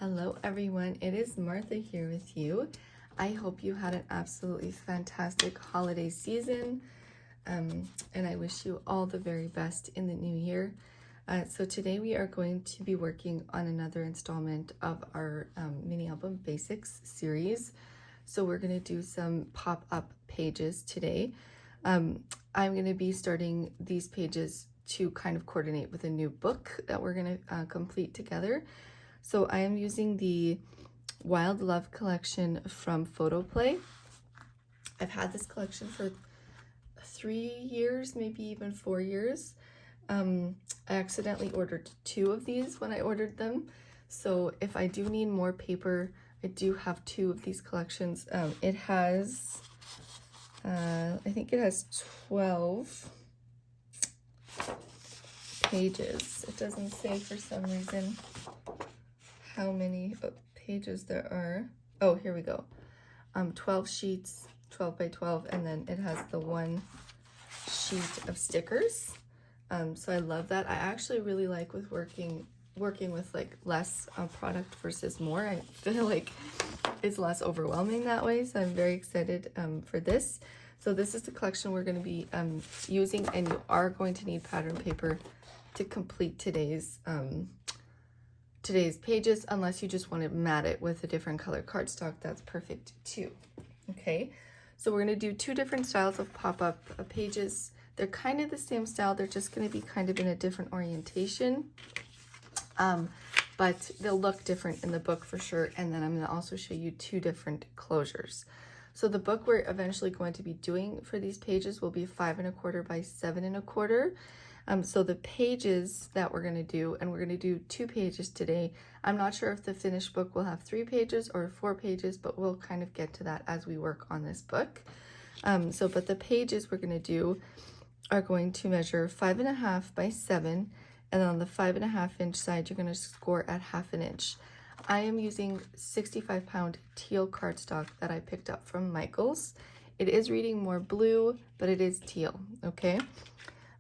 Hello everyone, it is Martha here with you. I hope you had an absolutely fantastic holiday season and I wish you all the very best in the new year. So today we are going to be working on another installment of our mini album basics series. So we're going to do some pop-up pages today. I'm going to be starting these pages to kind of coordinate with a new book that we're going to complete together. So I am using the Wild Love collection from Photoplay. I've had this collection for 3 years, maybe even 4 years. I accidentally ordered 2 of these when I ordered them. So if I do need more paper, I do have 2 of these collections. It has, I think it has 12 pages. It doesn't say for some reason how many pages there are. Oh, here we go. 12 sheets, 12 by 12, and then it has the 1 sheet of stickers. So I love that. I actually really like with working with like less product versus more. I feel like it's less overwhelming that way. So I'm very excited for this. So this is the collection we're going to be using, and you are going to need pattern paper to complete today's pages, unless you just want to mat it with a different color cardstock. That's perfect too. Okay, so we're going to do 2 different styles of pop-up pages. They're kind of the same style, they're just going to be kind of in a different orientation, but they'll look different in the book for sure. And then I'm going to also show you 2 different closures. So the book we're eventually going to be doing for these pages will be 5 1/4 by 7 1/4. So the pages that we're going to do, and we're going to do 2 pages today. I'm not sure if the finished book will have 3 pages or 4 pages, but we'll kind of get to that as we work on this book. But the pages we're going to do are going to measure 5 1/2 by 7, and on the 5 1/2 inch side, you're going to score at 1/2 inch. I am using 65-pound teal cardstock that I picked up from Michaels. It is reading more blue, but it is teal, okay?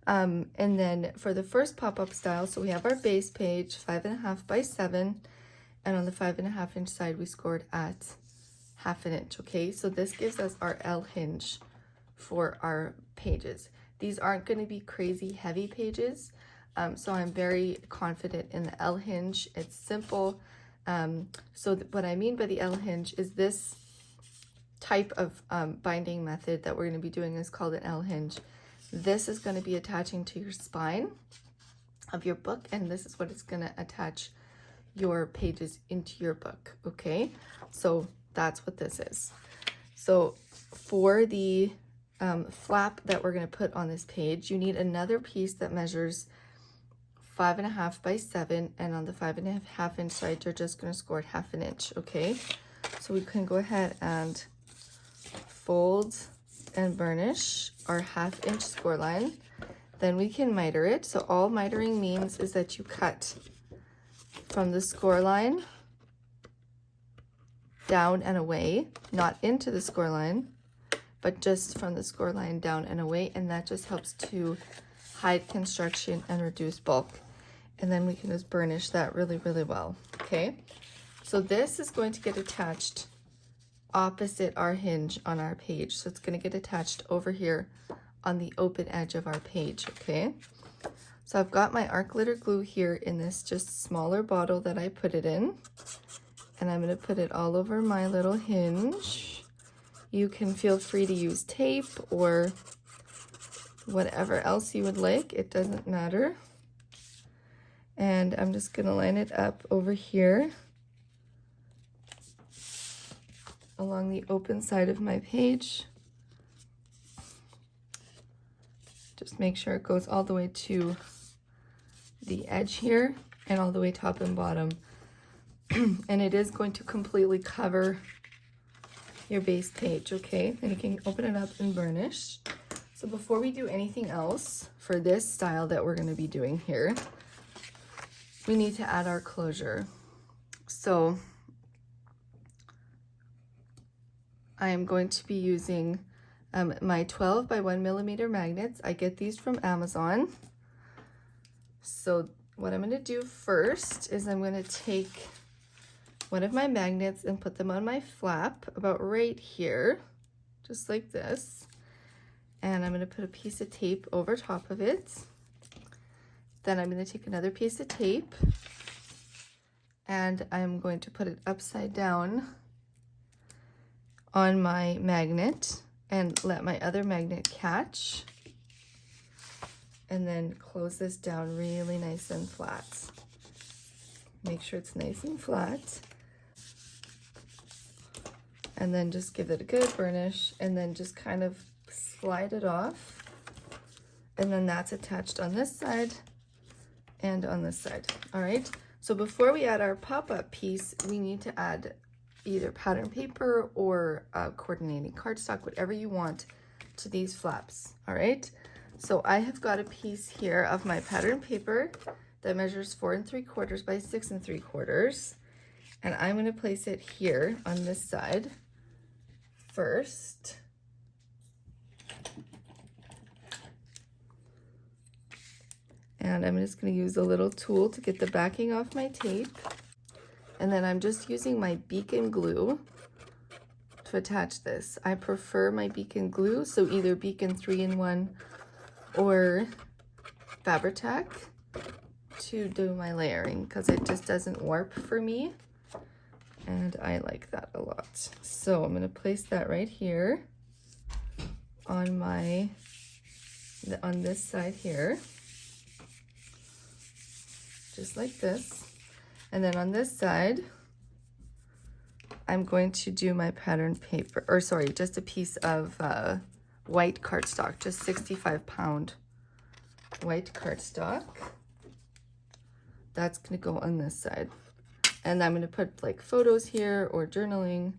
And then for the first pop-up style, so we have our base page, 5 1/2 by 7, and on the 5 1/2 inch side, we scored at 1/2 inch, okay? So this gives us our L hinge for our pages. These aren't going to be crazy heavy pages, so I'm very confident in the L hinge. It's simple. What I mean by the L hinge is this type of binding method that we're going to be doing is called an L hinge. This is going to be attaching to your spine of your book, and this is what it's going to attach your pages into your book, okay? So that's what this is. So for the flap that we're going to put on this page, you need another piece that measures 5 1/2 by 7, and on the 5 1/2 inch side, you're just going to score at 1/2 inch, okay? So we can go ahead and fold and burnish our 1/2 inch score line. Then we can miter it. So all mitering means is that you cut from the score line down and away, not into the score line, but just from the score line down and away, and that just helps to hide construction and reduce bulk. And then we can just burnish that really, really well, okay? So this is going to get attached opposite our hinge on our page. So it's going to get attached over here on the open edge of our page, okay? So I've got my art glitter glue here in this just smaller bottle that I put it in, and I'm going to put it all over my little hinge. You can feel free to use tape or whatever else you would like. It doesn't matter. And I'm just going to line it up over here along the open side of my page. Just make sure it goes all the way to the edge here and all the way top and bottom. And it is going to completely cover your base page, okay? Then you can open it up and burnish. So before we do anything else for this style that we're going to be doing here, we need to add our closure. So I am going to be using my 12 by 1 millimeter magnets. I get these from Amazon. So what I'm going to do first is I'm going to take one of my magnets and put them on my flap about right here, just like this. And I'm going to put a piece of tape over top of it. Then I'm going to take another piece of tape and I'm going to put it upside down on my magnet and let my other magnet catch. And then close this down really nice and flat. Make sure it's nice and flat. And then just give it a good burnish and then just kind of slide it off. And then that's attached on this side and on this side. All right, so before we add our pop-up piece, we need to add either pattern paper or coordinating cardstock, whatever you want, to these flaps. All right, so I have got a piece here of my pattern paper that measures 4 3/4 by 6 3/4, and I'm going to place it here on this side first. And I'm just going to use a little tool to get the backing off my tape. And then I'm just using my Beacon glue to attach this. I prefer my Beacon glue, so either Beacon 3-in-1 or Fabri-Tac to do my layering, because it just doesn't warp for me. And I like that a lot. So I'm going to place that right here on this side here. Just like this. And then on this side, I'm going to do my pattern paper, or sorry, just a piece of white cardstock, just 65-pound white cardstock. That's gonna go on this side. And I'm gonna put like photos here or journaling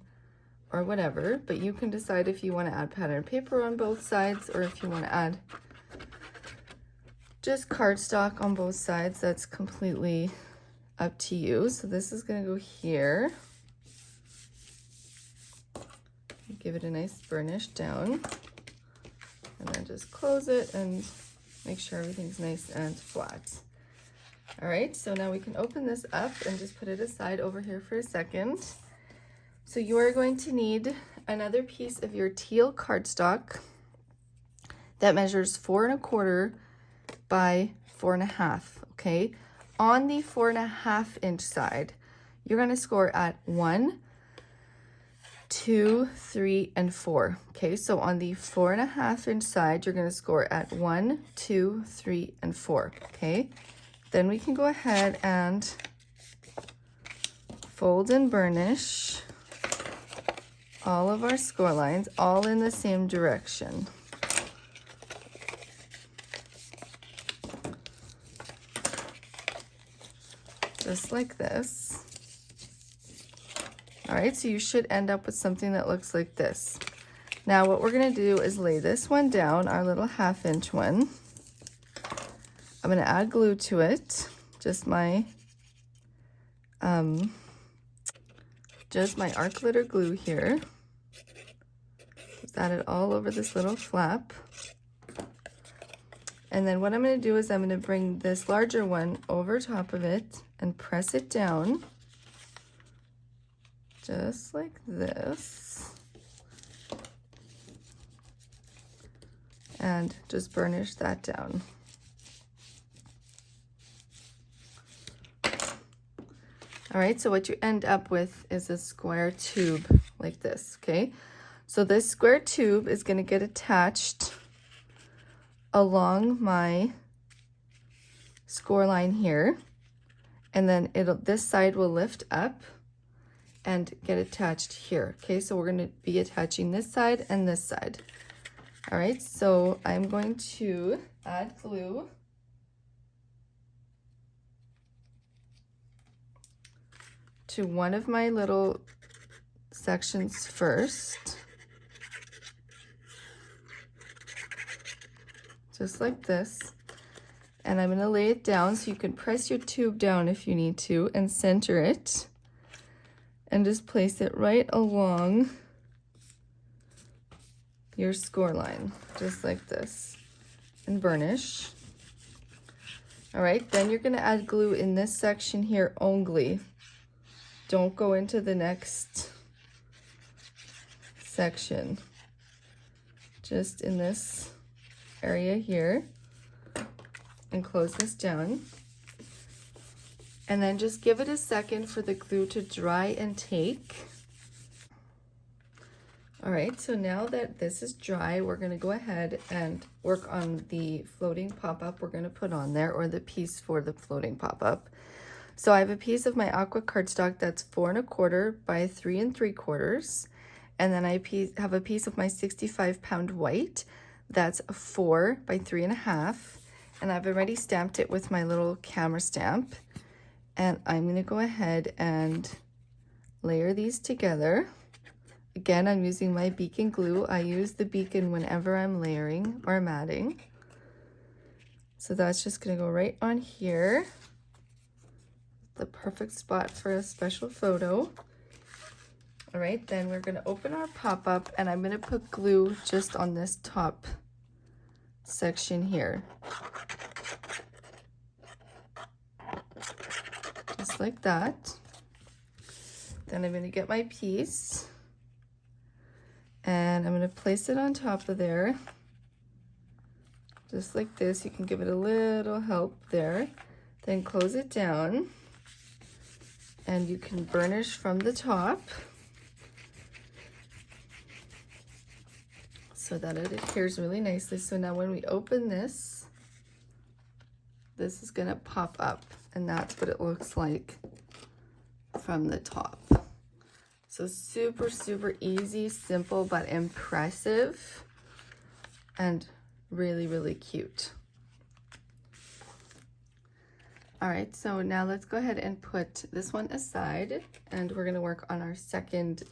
or whatever, but you can decide if you wanna add pattern paper on both sides or if you wanna add just cardstock on both sides. That's completely up to you. So this is gonna go here. Give it a nice burnish down. And then just close it and make sure everything's nice and flat. All right, so now we can open this up and just put it aside over here for a second. So you are going to need another piece of your teal cardstock that measures 4 1/4 by 4 1/2, okay? On the 4 1/2 inch side, you're gonna score at 1, 2, 3, and 4, okay? So on the 4 1/2 inch side, you're gonna score at 1, 2, 3, and 4, okay? Then we can go ahead and fold and burnish all of our score lines, all in the same direction. Just like this. All right, so you should end up with something that looks like this. Now what we're gonna do is lay this one down, our little 1/2 inch one. I'm gonna add glue to it, just my arc glitter glue here. Just add it all over this little flap. And then what I'm gonna do is I'm gonna bring this larger one over top of it and press it down, just like this. And just burnish that down. All right, so what you end up with is a square tube like this, okay? So this square tube is gonna get attached along my score line here, and then this side will lift up and get attached here, okay? So we're gonna be attaching this side and this side. All right, so I'm going to add glue. To one of my little sections first, just like this, and I'm going to lay it down so you can press your tube down if you need to and center it and just place it right along your score line, just like this, and burnish. All right, then you're going to add glue in this section here only. don't go into the next section. Just in this area here, and close this down. And then just give it a second for the glue to dry and take. All right, so now that this is dry, we're gonna go ahead and work on the floating pop-up we're gonna put on there, or the piece for the floating pop-up. So I have a piece of my aqua cardstock that's 4 1/4 by 3 3/4. And then I have a piece of my 65-pound white that's 4 by 3 1/2. And I've already stamped it with my little camera stamp. And I'm gonna go ahead and layer these together. Again, I'm using my beacon glue. I use the beacon whenever I'm layering or matting. So that's just gonna go right on here. The perfect spot for a special photo. All right, then we're gonna open our pop-up, and I'm gonna put glue just on this top section here. Just like that. Then I'm gonna get my piece, and I'm gonna place it on top of there. Just like this. You can give it a little help there. Then close it down, and you can burnish from the top, so that it adheres really nicely. So now when we open this, this is gonna pop up, and that's what it looks like from the top. So super, super easy, simple, but impressive, and really, really cute. All right, so now let's go ahead and put this one aside, and we're gonna work on our second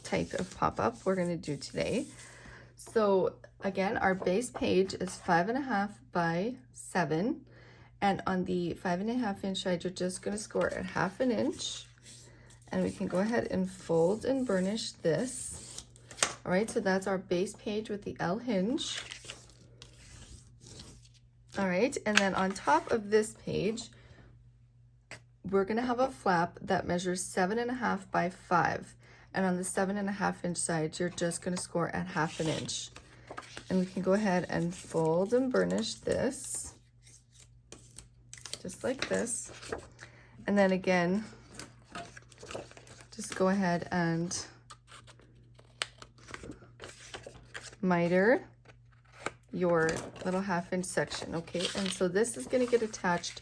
type of pop-up we're gonna do today. So again, our base page is 5 1/2 by 7. And on the 5 1/2 inch side, you're just gonna score at 1/2 inch. And we can go ahead and fold and burnish this. All right, so that's our base page with the L hinge. All right, and then on top of this page, we're gonna have a flap that measures 7 1/2 by 5. And on the 7 1/2 inch side, you're just gonna score at 1/2 inch. And we can go ahead and fold and burnish this, just like this. And then again, just go ahead and miter your little 1/2 inch section, okay? And so this is gonna get attached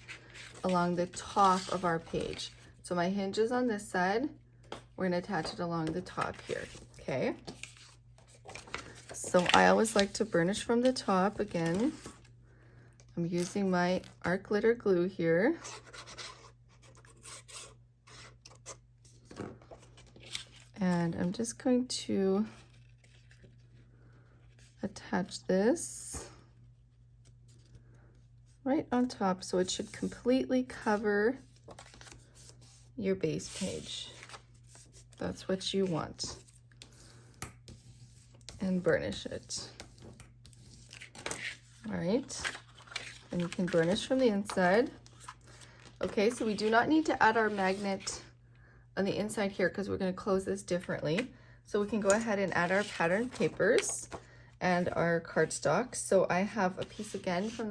along the top of our page. So my hinge is on this side. We're gonna attach it along the top here, okay? So I always like to burnish from the top. Again, I'm using my art glitter glue here. And I'm just going to attach this right on top, so it should completely cover your base page. That's what you want. And burnish it. All right, and you can burnish from the inside. Okay, so we do not need to add our magnet on the inside here because we're going to close this differently. So we can go ahead and add our pattern papers and our cardstock. So I have a piece again from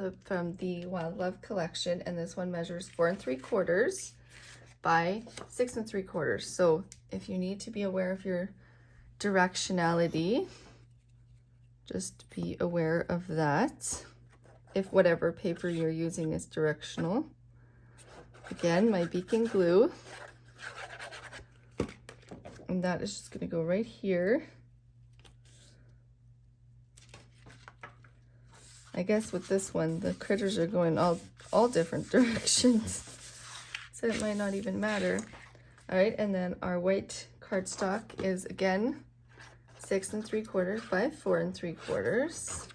the Wild Love collection, and this one measures 4 3/4 by 6 3/4. So if you need to be aware of your directionality, just be aware of that. If whatever paper you're using is directional. Again, my beacon glue. And that is just gonna go right here. I guess with this one, the critters are going all different directions. So it might not even matter. All right, and then our white cardstock is again 6 3/4 by 4 3/4.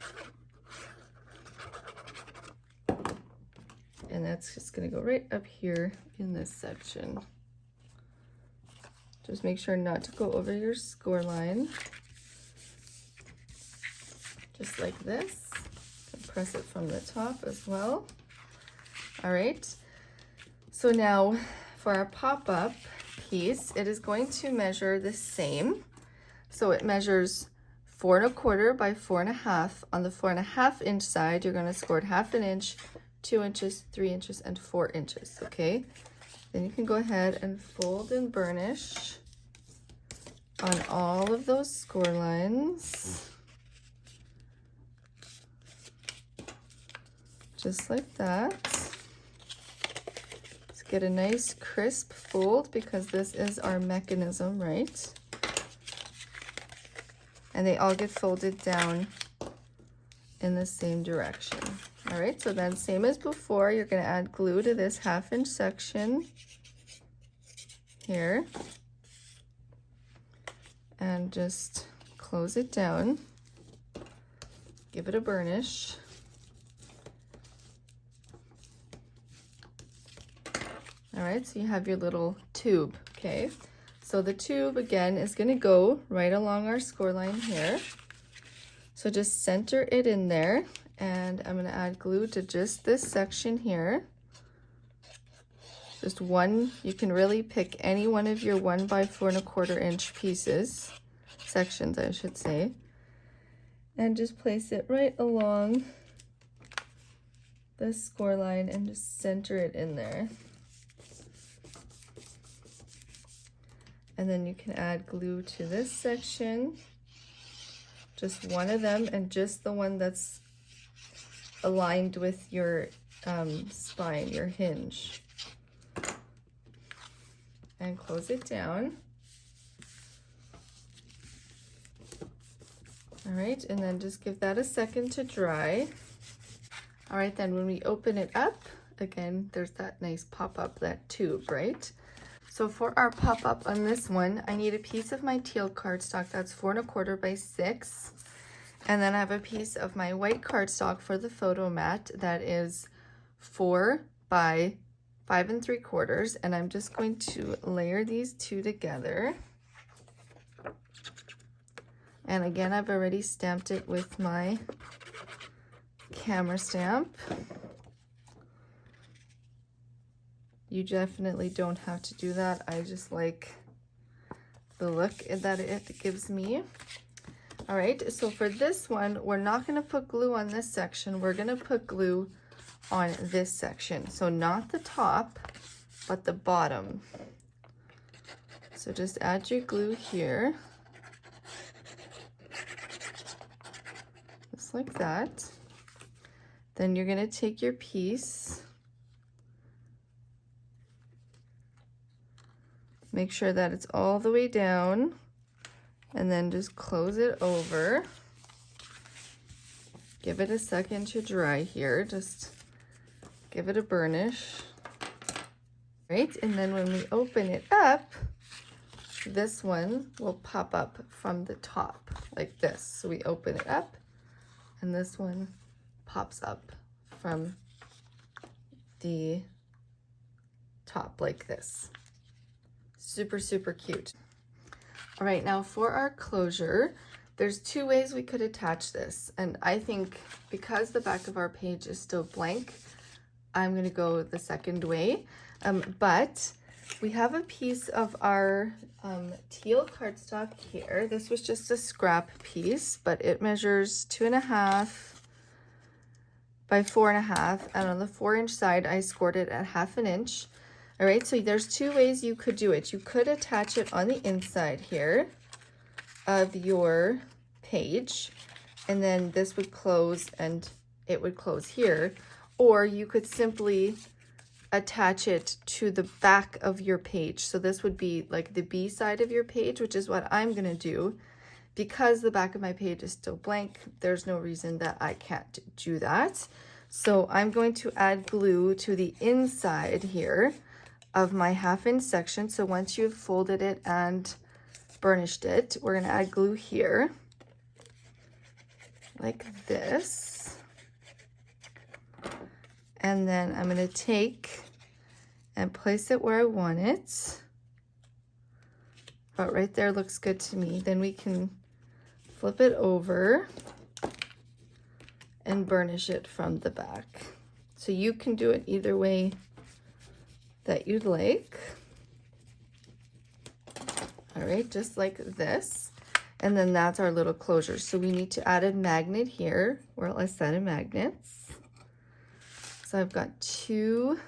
And that's just gonna go right up here in this section. Just make sure not to go over your score line. Just like this. And press it from the top as well. All right. So now for our pop-up, piece, it is going to measure the same. So it measures 4 1/4 by 4 1/2. On the 4 1/2 inch side, you're going to score it 1/2 inch, 2 inches, 3 inches, and 4 inches, okay? Then you can go ahead and fold and burnish on all of those score lines. Just like that. Let's get a nice crisp fold because this is our mechanism, right? And they all get folded down in the same direction. All right, so then same as before, you're gonna add glue to this 1/2 inch section here. And just close it down. Give it a burnish. All right, so you have your little tube, okay? So the tube, again, is gonna go right along our score line here. So just center it in there, and I'm gonna add glue to just this section here. Just one, you can really pick any one of your 1 by 4 1/4 inch pieces, sections I should say, and just place it right along the score line and just center it in there. And then you can add glue to this section, just one of them, and just the one that's aligned with your spine, your hinge. And close it down. All right, and then just give that a second to dry. All right, then when we open it up, again, there's that nice pop-up, that tube, right? So for our pop-up on this one, I need a piece of my teal cardstock that's 4 1/4 by 6. And then I have a piece of my white cardstock for the photo mat that is 4 by 5 3/4. And I'm just going to layer these two together. And again, I've already stamped it with my camera stamp. You definitely don't have to do that. I just like the look that it gives me. All right, so for this one, we're not gonna put glue on this section. We're gonna put glue on this section. So not the top, but the bottom. So just add your glue here. Just like that. Then you're gonna take your piece, make sure that it's all the way down, and then just close it over. Give it a second to dry here. Just give it a burnish. Right, and then when we open it up, this one will pop up from the top like this. So we open it up, and this one pops up from the top like this. Super, super cute. All right, now for our closure, there's two ways we could attach this. And I think because the back of our page is still blank, I'm gonna go the second way. But we have a piece of our teal cardstock here. This was just a scrap piece, but it measures 2 1/2 by 4 1/2. And on the 4-inch side, I scored it at 1/2 inch. All right, so there's two ways you could do it. You could attach it on the inside here of your page, and then this would close and it would close here. Or you could simply attach it to the back of your page. So this would be like the B side of your page, which is what I'm gonna do. Because the back of my page is still blank, there's no reason that I can't do that. So I'm going to add glue to the inside here of my 1/2 inch section. So once you've folded it and burnished it, we're gonna add glue here like this. And then I'm gonna take and place it where I want it. But right there looks good to me. Then we can flip it over and burnish it from the back. So you can do it either way that you'd like. All right, just like this. And then that's our little closure. So we need to add a magnet here, or a set of magnets. So I've got 2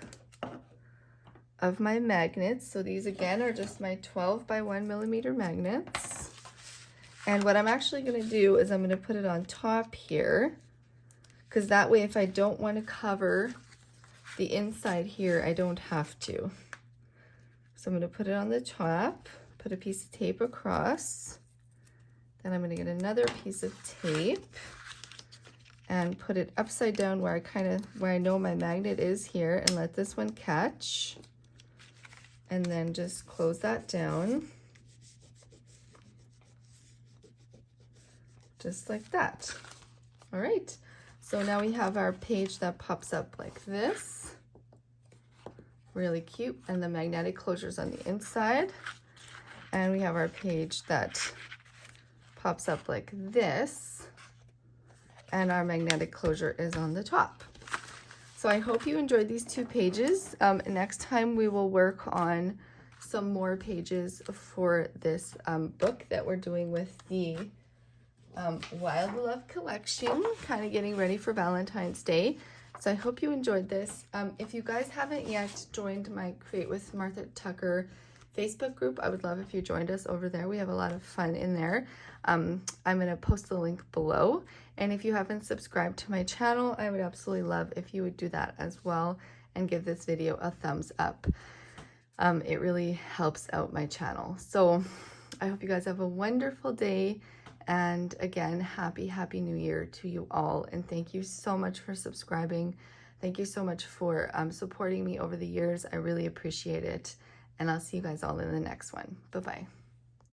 of my magnets. So these again are just my 12 by 1 millimeter magnets. And what I'm actually going to do is I'm going to put it on top here, because that way if I don't want to cover the inside here, I don't have to. So I'm going to put it on the top, put a piece of tape across. Then I'm going to get another piece of tape and put it upside down where I know my magnet is here, and let this one catch. And then just close that down. Just like that. All right. So now we have our page that pops up like this. Really cute. And the magnetic closure's on the inside. And we have our page that pops up like this, and our magnetic closure is on the top. So I hope you enjoyed these 2 pages. Next time we will work on some more pages for this book that we're doing with the Wild Love collection, kind of getting ready for Valentine's Day. So I hope you enjoyed this. If you guys haven't yet joined my Create with Martha Tucker Facebook group, I would love if you joined us over there. We have a lot of fun in there. I'm going to post the link below. And if you haven't subscribed to my channel, I would absolutely love if you would do that as well and give this video a thumbs up. It really helps out my channel. So I hope you guys have a wonderful day. And again, happy New Year to you all. And thank you so much for subscribing. Thank you so much for supporting me over the years. I really appreciate it. And I'll see you guys all in the next one. Bye-bye.